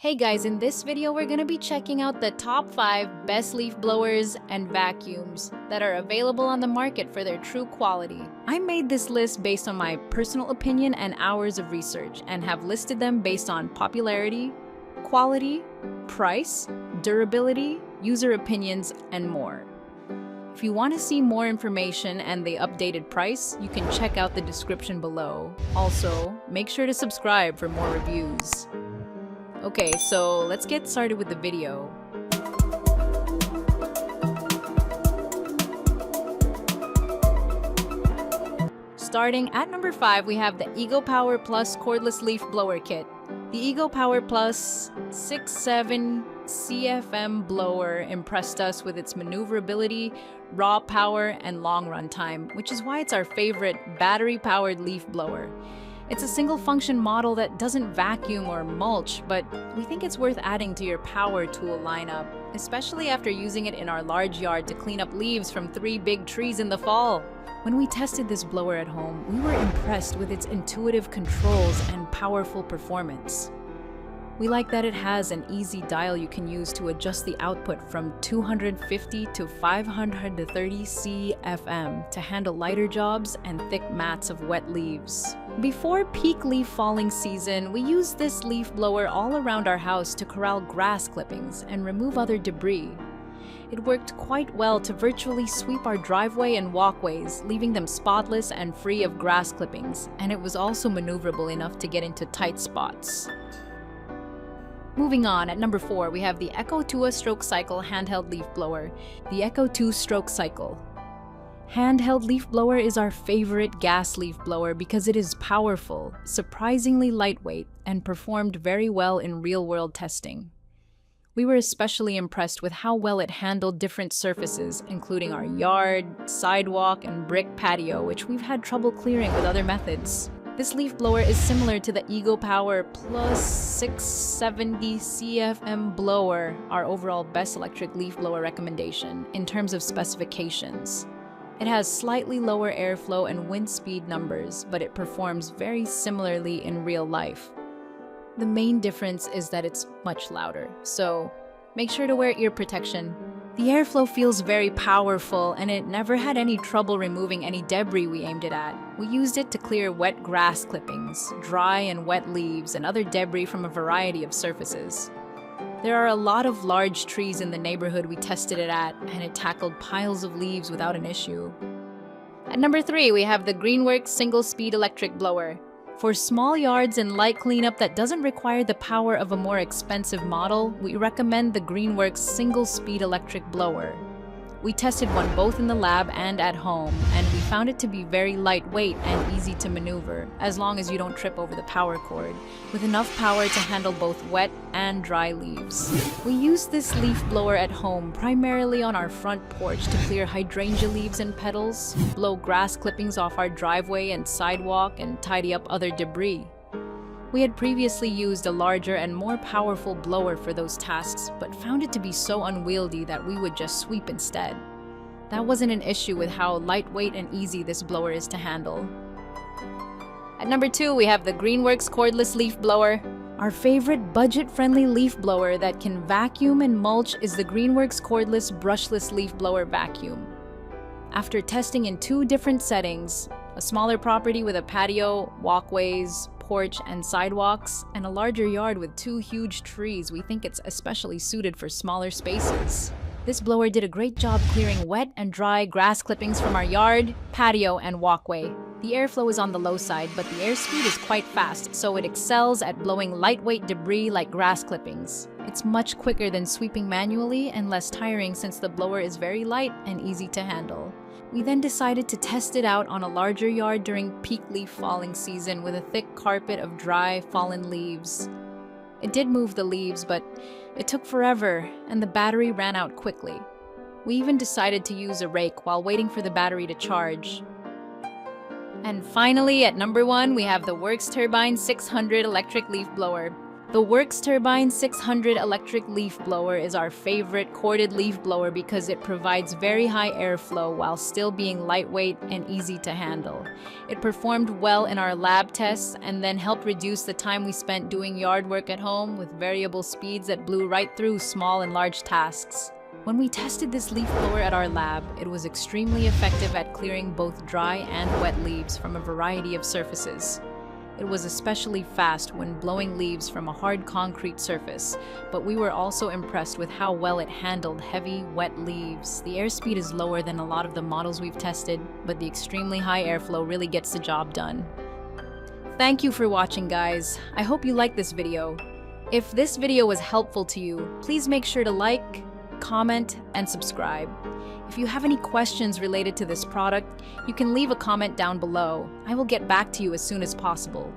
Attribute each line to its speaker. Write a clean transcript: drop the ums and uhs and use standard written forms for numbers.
Speaker 1: Hey guys, in this video we're gonna be checking out the top 5 best leaf blowers and vacuums that are available on the market for their true quality. I made this list based on my personal opinion and hours of research and have listed them based on popularity, quality, price, durability, user opinions, and more. If you want to see more information and the updated price, you can check out the description below. Also, make sure to subscribe for more reviews. Okay, so let's get started with the video. Starting at number 5, we have the Ego Power Plus Cordless Leaf Blower Kit. The Ego Power Plus 6.7 CFM blower impressed us with its maneuverability, raw power, and long run time, which is why it's our favorite battery-powered leaf blower. It's a single-function model that doesn't vacuum or mulch, but we think it's worth adding to your power tool lineup, especially after using it in our large yard to clean up leaves from 3 big trees in the fall. When we tested this blower at home, we were impressed with its intuitive controls and powerful performance. We like that it has an easy dial you can use to adjust the output from 250 to 530 CFM to handle lighter jobs and thick mats of wet leaves. Before peak leaf falling season, we used this leaf blower all around our house to corral grass clippings and remove other debris. It worked quite well to virtually sweep our driveway and walkways, leaving them spotless and free of grass clippings, and it was also maneuverable enough to get into tight spots. Moving on, at number 4, we have the Echo 2 Stroke Cycle Handheld Leaf Blower, the Echo 2 Stroke Cycle. Handheld leaf blower is our favorite gas leaf blower because it is powerful, surprisingly lightweight, and performed very well in real-world testing. We were especially impressed with how well it handled different surfaces, including our yard, sidewalk, and brick patio, which we've had trouble clearing with other methods. This leaf blower is similar to the Ego Power Plus 670 CFM blower, our overall best electric leaf blower recommendation, in terms of specifications. It has slightly lower airflow and wind speed numbers, but it performs very similarly in real life. The main difference is that it's much louder, so make sure to wear ear protection. The airflow feels very powerful, and it never had any trouble removing any debris we aimed it at. We used it to clear wet grass clippings, dry and wet leaves, and other debris from a variety of surfaces. There are a lot of large trees in the neighborhood we tested it at, and it tackled piles of leaves without an issue. At number 3, we have the Greenworks single-speed electric blower. For small yards and light cleanup that doesn't require the power of a more expensive model, we recommend the Greenworks single-speed electric blower. We tested one both in the lab and at home, and we found it to be very lightweight and easy to maneuver, as long as you don't trip over the power cord, with enough power to handle both wet and dry leaves. We use this leaf blower at home primarily on our front porch to clear hydrangea leaves and petals, blow grass clippings off our driveway and sidewalk, and tidy up other debris. We had previously used a larger and more powerful blower for those tasks, but found it to be so unwieldy that we would just sweep instead. That wasn't an issue with how lightweight and easy this blower is to handle. At number 2, we have the Greenworks Cordless Leaf Blower. Our favorite budget-friendly leaf blower that can vacuum and mulch is the Greenworks Cordless Brushless Leaf Blower Vacuum. After testing in 2 different settings, a smaller property with a patio, walkways, porch, and sidewalks, and a larger yard with 2 huge trees, we think it's especially suited for smaller spaces. This blower did a great job clearing wet and dry grass clippings from our yard, patio, and walkway. The airflow is on the low side, but the airspeed is quite fast, so it excels at blowing lightweight debris like grass clippings. It's much quicker than sweeping manually and less tiring since the blower is very light and easy to handle. We then decided to test it out on a larger yard during peak leaf falling season with a thick carpet of dry, fallen leaves. It did move the leaves, but it took forever, and the battery ran out quickly. We even decided to use a rake while waiting for the battery to charge. And finally, at number 1, we have the Worx Turbine 600 electric leaf blower. The Worx Turbine 600 electric leaf blower is our favorite corded leaf blower because it provides very high airflow while still being lightweight and easy to handle. It performed well in our lab tests and then helped reduce the time we spent doing yard work at home with variable speeds that blew right through small and large tasks. When we tested this leaf blower at our lab, it was extremely effective at clearing both dry and wet leaves from a variety of surfaces. It was especially fast when blowing leaves from a hard concrete surface, but we were also impressed with how well it handled heavy, wet leaves. The airspeed is lower than a lot of the models we've tested, but the extremely high airflow really gets the job done. Thank you for watching, guys. I hope you liked this video. If this video was helpful to you, please make sure to like, comment, and subscribe. If you have any questions related to this product, you can leave a comment down below. I will get back to you as soon as possible.